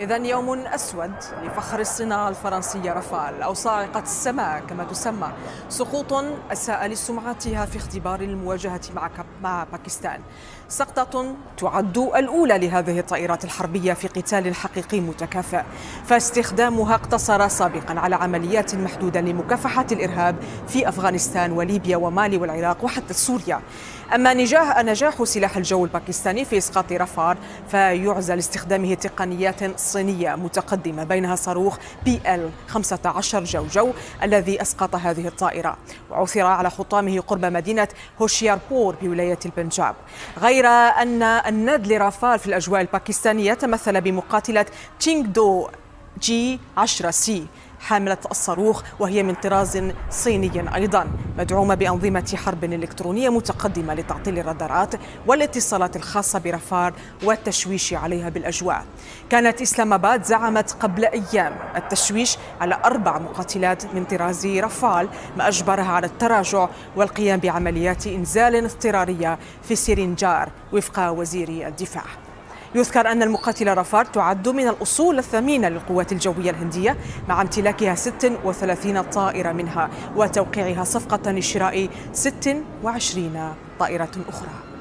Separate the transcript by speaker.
Speaker 1: إذا يوم أسود لفخر الصناعة الفرنسية رافال أو صاعقة السماء كما تسمى، سقوط أساء لسمعتها في اختبار المواجهة مع باكستان. سقطة تعد الأولى لهذه الطائرات الحربية في قتال حقيقي متكافئ، فاستخدامها اقتصر سابقا على عمليات محدودة لمكافحة الإرهاب في أفغانستان وليبيا ومالي والعراق وحتى سوريا. أما نجاح سلاح الجو الباكستاني في إسقاط رافال فيعزى لاستخدامه تقنيات صينية متقدمة، بينها صاروخ PL-15 جو الذي أسقط هذه الطائرة وعثر على حطامه قرب مدينة هوشياربور بولاية البنجاب. غير أن الناد لرافال في الأجواء الباكستانية تمثل بمقاتلة تشينغ دو G-10C حاملة الصاروخ، وهي من طراز صيني أيضا، مدعومة بأنظمة حرب إلكترونية متقدمة لتعطيل الرادارات والاتصالات الخاصة برافال والتشويش عليها بالأجواء. كانت إسلام آباد زعمت قبل أيام التشويش على 4 مقاتلات من طراز رافال، ما أجبرها على التراجع والقيام بعمليات إنزال اضطرارية في سيرينجار وفق وزير الدفاع. يذكر أن المقاتلة رافال تعد من الأصول الثمينة للقوات الجوية الهندية، مع امتلاكها 36 طائرة منها وتوقيعها صفقة لشراء 26 طائرة أخرى.